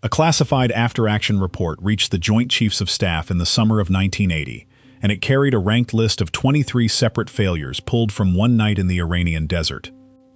A classified after-action report reached the Joint Chiefs of Staff in the summer of 1980, and it carried a ranked list of 23 separate failures pulled from one night in the Iranian desert.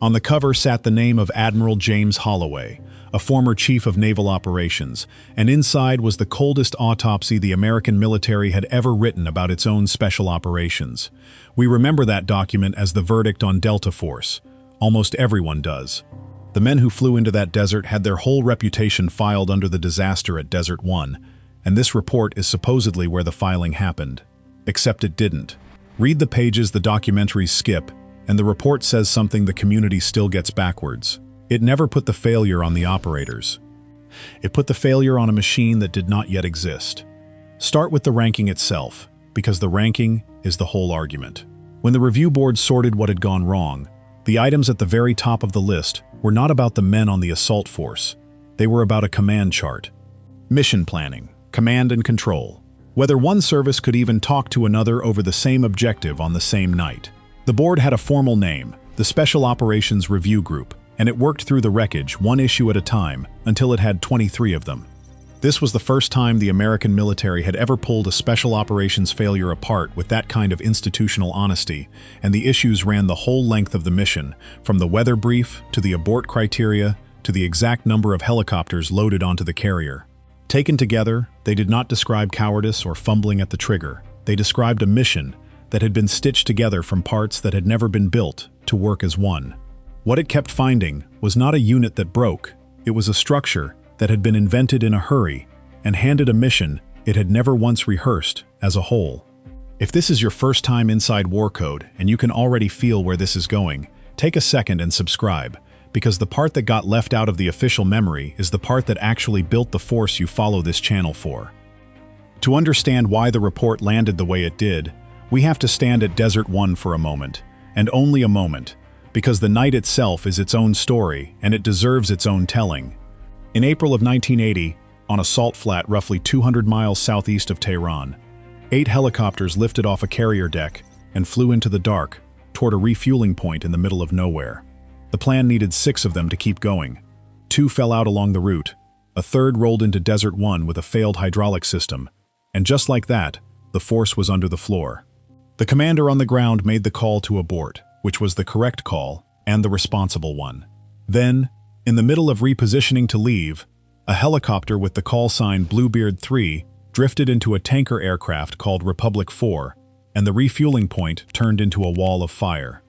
On the cover sat the name of Admiral James Holloway, a former chief of naval operations, and inside was the coldest autopsy the American military had ever written about its own special operations. We remember that document as the verdict on Delta Force. Almost everyone does. The men who flew into that desert had their whole reputation filed under the disaster at Desert 1, and this report is supposedly where the filing happened. Except it didn't. Read the pages the documentaries skip, and the report says something the community still gets backwards. It never put the failure on the operators. It put the failure on a machine that did not yet exist. Start with the ranking itself, because the ranking is the whole argument. When the review board sorted what had gone wrong, the items at the very top of the list were not about the men on the assault force. They were about a command chart. Mission planning, command and control. Whether one service could even talk to another over the same objective on the same night. The board had a formal name, the Special Operations Review Group, and it worked through the wreckage one issue at a time until it had 23 of them. This was the first time the American military had ever pulled a special operations failure apart with that kind of institutional honesty, and the issues ran the whole length of the mission, from the weather brief to the abort criteria to the exact number of helicopters loaded onto the carrier. Taken together, they did not describe cowardice or fumbling at the trigger. They described a mission that had been stitched together from parts that had never been built to work as one. What it kept finding was not a unit that broke, it was a structure that had been invented in a hurry and handed a mission it had never once rehearsed as a whole. If this is your first time inside War Code and you can already feel where this is going, take a second and subscribe, because the part that got left out of the official memory is the part that actually built the force you follow this channel for. To understand why the report landed the way it did, we have to stand at Desert 1 for a moment, and only a moment, because the night itself is its own story and it deserves its own telling. In April of 1980, on a salt flat roughly 200 miles southeast of Tehran, 8 helicopters lifted off a carrier deck and flew into the dark toward a refueling point in the middle of nowhere. The plan needed 6 of them to keep going. 2 fell out along the route, a third rolled into Desert 1 with a failed hydraulic system, and just like that, the force was under the floor. The commander on the ground made the call to abort, which was the correct call and the responsible one. Then, in the middle of repositioning to leave, a helicopter with the call sign Bluebeard 3 drifted into a tanker aircraft called Republic 4, and the refueling point turned into a wall of fire.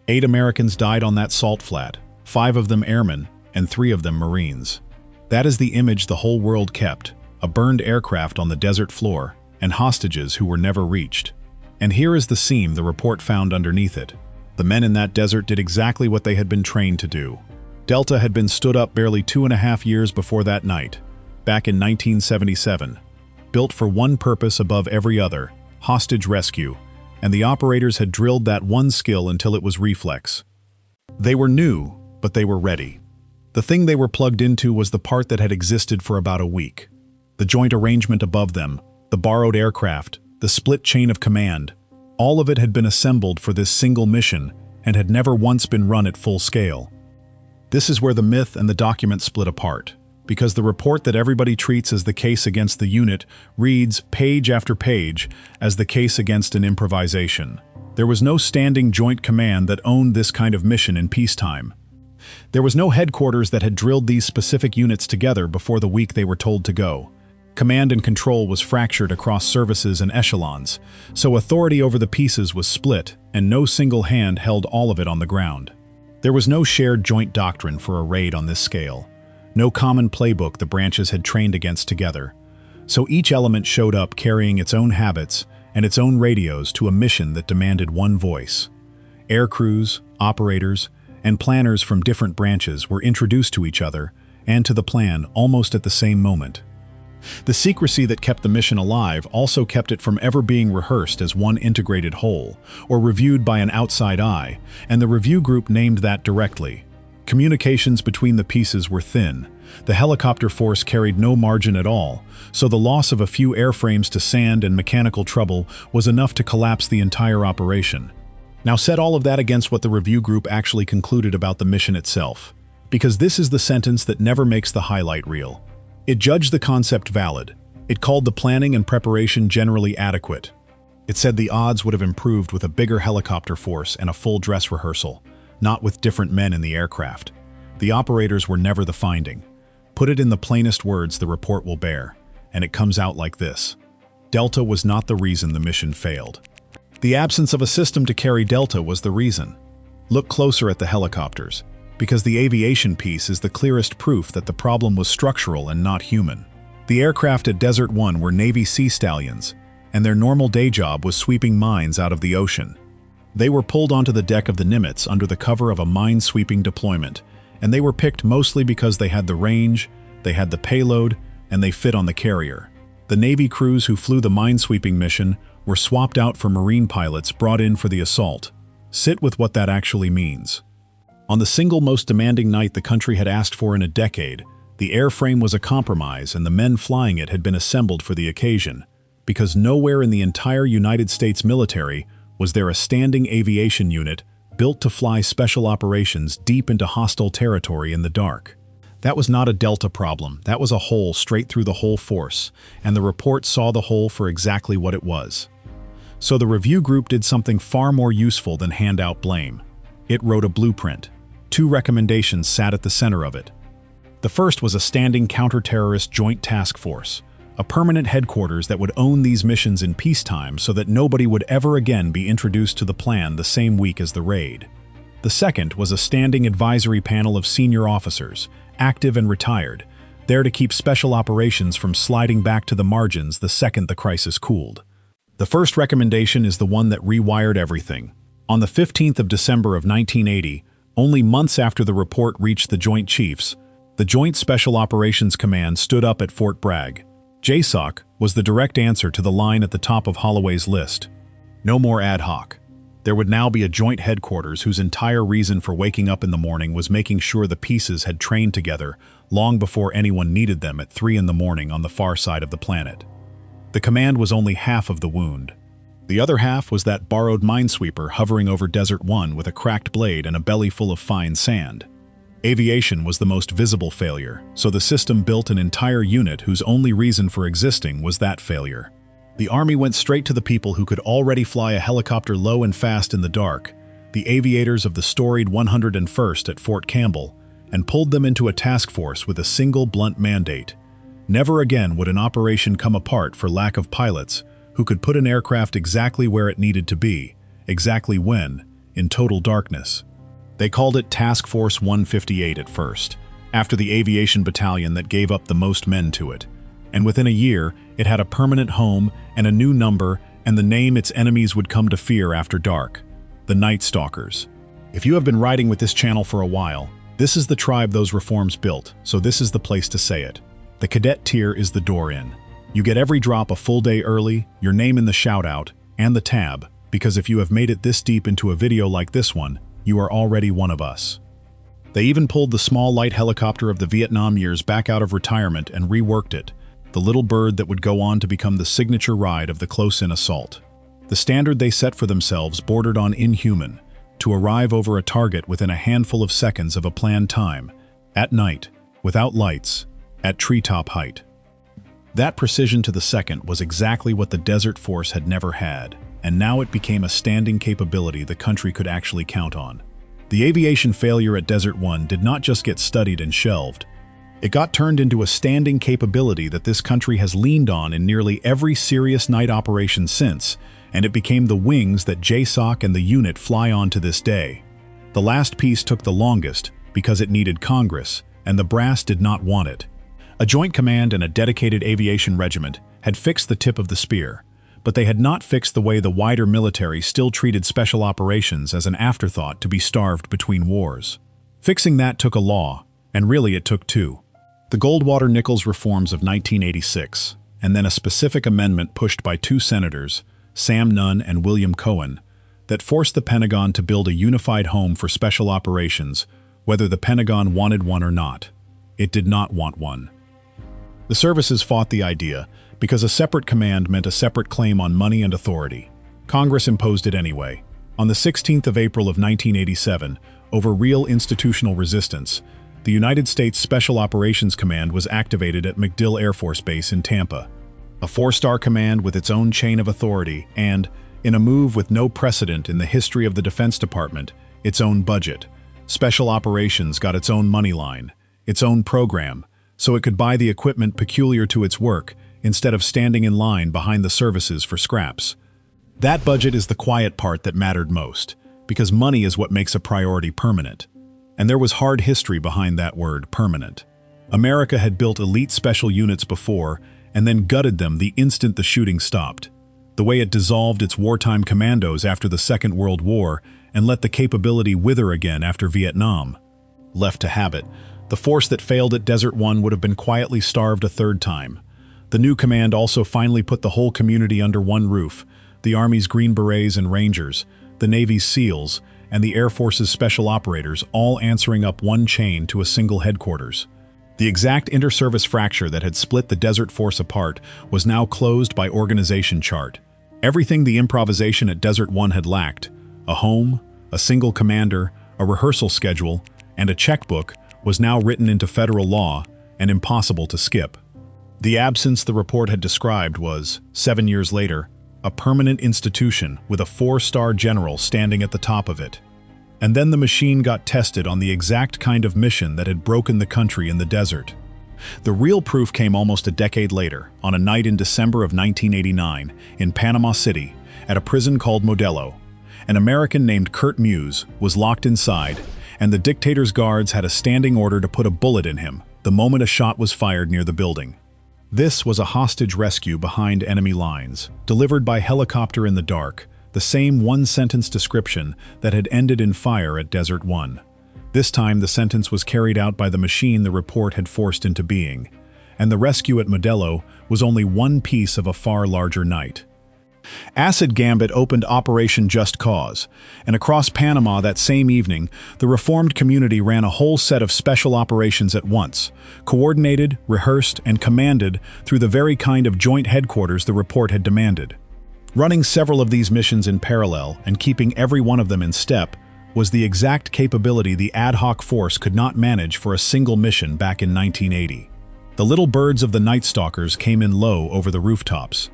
8 Americans died on that salt flat, 5 of them airmen, and 3 of them Marines. That is the image the whole world kept, a burned aircraft on the desert floor, and hostages who were never reached. And here is the seam the report found underneath it. The men in that desert did exactly what they had been trained to do. Delta had been stood up barely 2.5 years before that night, back in 1977, built for one purpose above every other, hostage rescue, and the operators had drilled that one skill until it was reflex. They were new, but they were ready. The thing they were plugged into was the part that had existed for about a week. The joint arrangement above them, the borrowed aircraft, the split chain of command, all of it had been assembled for this single mission and had never once been run at full scale. This is where the myth and the document split apart, because the report that everybody treats as the case against the unit reads, page after page, as the case against an improvisation. There was no standing joint command that owned this kind of mission in peacetime. There was no headquarters that had drilled these specific units together before the week they were told to go. Command and control was fractured across services and echelons, so authority over the pieces was split, and no single hand held all of it on the ground. There was no shared joint doctrine for a raid on this scale, no common playbook the branches had trained against together, so each element showed up carrying its own habits and its own radios to a mission that demanded one voice. Air crews, operators, and planners from different branches were introduced to each other and to the plan almost at the same moment. The secrecy that kept the mission alive also kept it from ever being rehearsed as one integrated whole, or reviewed by an outside eye, and the review group named that directly. Communications between the pieces were thin. The helicopter force carried no margin at all, so the loss of a few airframes to sand and mechanical trouble was enough to collapse the entire operation. Now set all of that against what the review group actually concluded about the mission itself, because this is the sentence that never makes the highlight reel. It judged the concept valid. It called the planning and preparation generally adequate. It said the odds would have improved with a bigger helicopter force and a full dress rehearsal, not with different men in the aircraft. The operators were never the finding. Put it in the plainest words the report will bear, and it comes out like this. Delta was not the reason the mission failed. The absence of a system to carry Delta was the reason. Look closer at the helicopters, because the aviation piece is the clearest proof that the problem was structural and not human. The aircraft at Desert One were Navy Sea Stallions, and their normal day job was sweeping mines out of the ocean. They were pulled onto the deck of the Nimitz under the cover of a mine-sweeping deployment, and they were picked mostly because they had the range, they had the payload, and they fit on the carrier. The Navy crews who flew the mine-sweeping mission were swapped out for Marine pilots brought in for the assault. Sit with what that actually means. On the single most demanding night the country had asked for in a decade, the airframe was a compromise and the men flying it had been assembled for the occasion, because nowhere in the entire United States military was there a standing aviation unit built to fly special operations deep into hostile territory in the dark. That was not a Delta problem, that was a hole straight through the whole force, and the report saw the hole for exactly what it was. So the review group did something far more useful than hand out blame. It wrote a blueprint. 2 recommendations sat at the center of it. The first was a standing counter-terrorist joint task force, a permanent headquarters that would own these missions in peacetime so that nobody would ever again be introduced to the plan the same week as the raid. The second was a standing advisory panel of senior officers, active and retired, there to keep special operations from sliding back to the margins the second the crisis cooled. The first recommendation is the one that rewired everything. On the 15th of December of 1980, only months after the report reached the Joint Chiefs, the Joint Special Operations Command stood up at Fort Bragg. JSOC was the direct answer to the line at the top of Holloway's list. No more ad hoc. There would now be a joint headquarters whose entire reason for waking up in the morning was making sure the pieces had trained together long before anyone needed them at 3 in the morning on the far side of the planet. The command was only half of the wound. The other half was that borrowed minesweeper hovering over Desert One with a cracked blade and a belly full of fine sand. Aviation was the most visible failure, so the system built an entire unit whose only reason for existing was that failure. The Army went straight to the people who could already fly a helicopter low and fast in the dark, the aviators of the storied 101st at Fort Campbell, and pulled them into a task force with a single blunt mandate. Never again would an operation come apart for lack of pilots who could put an aircraft exactly where it needed to be, exactly when, in total darkness. They called it Task Force 158 at first, after the aviation battalion that gave up the most men to it. And within a year, it had a permanent home and a new number and the name its enemies would come to fear after dark, the Night Stalkers. If you have been riding with this channel for a while, this is the tribe those reforms built, so this is the place to say it. The cadet tier is the door in. You get every drop a full day early, your name in the shout-out, and the tab, because if you have made it this deep into a video like this one, you are already one of us. They even pulled the small light helicopter of the Vietnam years back out of retirement and reworked it, the little bird that would go on to become the signature ride of the close-in assault. The standard they set for themselves bordered on inhuman, to arrive over a target within a handful of seconds of a planned time, at night, without lights, at treetop height. That precision to the second was exactly what the Desert Force had never had, and now it became a standing capability the country could actually count on. The aviation failure at Desert One did not just get studied and shelved. It got turned into a standing capability that this country has leaned on in nearly every serious night operation since, and it became the wings that JSOC and the unit fly on to this day. The last piece took the longest because it needed Congress, and the brass did not want it. A joint command and a dedicated aviation regiment had fixed the tip of the spear, but they had not fixed the way the wider military still treated special operations as an afterthought to be starved between wars. Fixing that took a law, and really it took 2. The Goldwater-Nichols reforms of 1986, and then a specific amendment pushed by 2 senators, Sam Nunn and William Cohen, that forced the Pentagon to build a unified home for special operations, whether the Pentagon wanted one or not. It did not want one. The services fought the idea, because a separate command meant a separate claim on money and authority. Congress imposed it anyway. On the 16th of April of 1987, over real institutional resistance, the United States Special Operations Command was activated at MacDill Air Force Base in Tampa. A four-star command with its own chain of authority and, in a move with no precedent in the history of the Defense Department, its own budget. Special Operations got its own money line, its own program, so it could buy the equipment peculiar to its work instead of standing in line behind the services for scraps. That budget is the quiet part that mattered most, because money is what makes a priority permanent. And there was hard history behind that word, permanent. America had built elite special units before and then gutted them the instant the shooting stopped. The way it dissolved its wartime commandos after the Second World War and let the capability wither again after Vietnam. Left to habit, the force that failed at Desert One would have been quietly starved a third time. The new command also finally put the whole community under one roof, the Army's Green Berets and Rangers, the Navy's SEALs, and the Air Force's Special Operators all answering up one chain to a single headquarters. The exact inter-service fracture that had split the Desert Force apart was now closed by organization chart. Everything the improvisation at Desert One had lacked, a home, a single commander, a rehearsal schedule, and a checkbook, was now written into federal law and impossible to skip. The absence the report had described was, 7 years later, a permanent institution with a four-star general standing at the top of it. And then the machine got tested on the exact kind of mission that had broken the country in the desert. The real proof came almost a decade later, on a night in December of 1989, in Panama City, at a prison called Modelo. An American named Kurt Muse was locked inside, and the dictator's guards had a standing order to put a bullet in him the moment a shot was fired near the building. This was a hostage rescue behind enemy lines, delivered by helicopter in the dark, the same one-sentence description that had ended in fire at Desert One. This time the sentence was carried out by the machine the report had forced into being, and the rescue at Modelo was only one piece of a far larger night. Acid Gambit opened Operation Just Cause, and across Panama that same evening, the reformed community ran a whole set of special operations at once, coordinated, rehearsed, and commanded through the very kind of joint headquarters the report had demanded. Running several of these missions in parallel and keeping every one of them in step was the exact capability the ad hoc force could not manage for a single mission back in 1980. The little birds of the Night Stalkers came in low over the rooftops.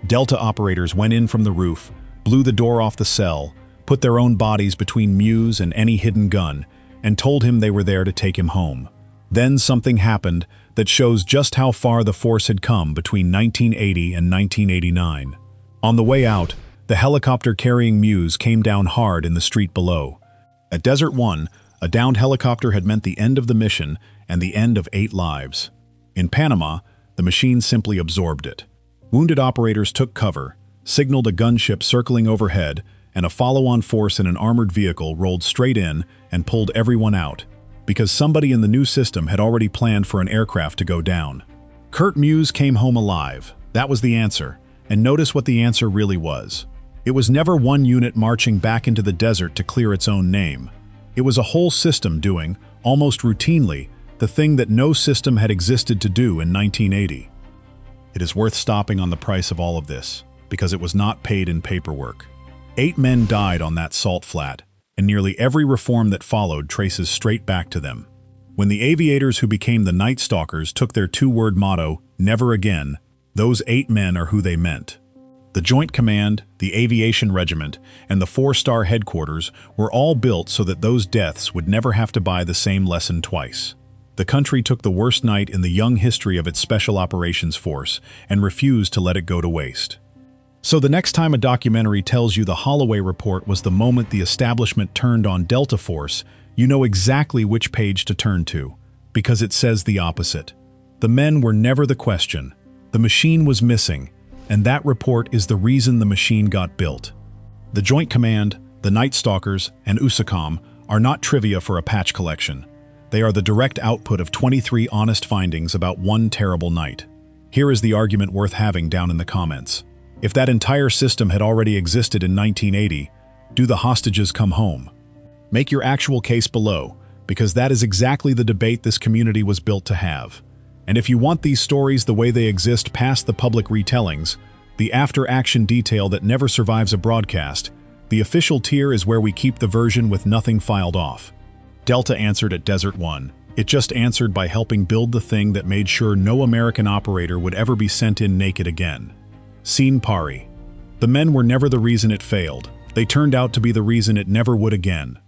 Delta operators went in from the roof, blew the door off the cell, put their own bodies between Muse and any hidden gun, and told him they were there to take him home. Then something happened that shows just how far the force had come between 1980 and 1989. On the way out, the helicopter carrying Muse came down hard in the street below. At Desert One, a downed helicopter had meant the end of the mission and the end of 8 lives. In Panama, the machine simply absorbed it. Wounded operators took cover, signaled a gunship circling overhead, and a follow-on force in an armored vehicle rolled straight in and pulled everyone out, because somebody in the new system had already planned for an aircraft to go down. Kurt Muse came home alive. That was the answer. And notice what the answer really was. It was never one unit marching back into the desert to clear its own name. It was a whole system doing, almost routinely, the thing that no system had existed to do in 1980. It is worth stopping on the price of all of this, because it was not paid in paperwork. 8 men died on that salt flat, and nearly every reform that followed traces straight back to them. When the aviators who became the Night Stalkers took their 2-word motto, "Never again," those 8 men are who they meant. The Joint Command, the Aviation Regiment, and the 4-star headquarters were all built so that those deaths would never have to buy the same lesson twice. The country took the worst night in the young history of its Special Operations Force and refused to let it go to waste. So the next time a documentary tells you the Holloway report was the moment the establishment turned on Delta Force, you know exactly which page to turn to, because it says the opposite. The men were never the question. The machine was missing, and that report is the reason the machine got built. The Joint Command, the Night Stalkers, and USSOCOM are not trivia for a patch collection. They are the direct output of 23 honest findings about one terrible night. Here is the argument worth having down in the comments. If that entire system had already existed in 1980, do the hostages come home? Make your actual case below, because that is exactly the debate this community was built to have. And if you want these stories the way they exist past the public retellings, the after-action detail that never survives a broadcast, the official tier is where we keep the version with nothing filed off. Delta answered at Desert One. It just answered by helping build the thing that made sure no American operator would ever be sent in naked again. Scene pari. The men were never the reason it failed. They turned out to be the reason it never would again.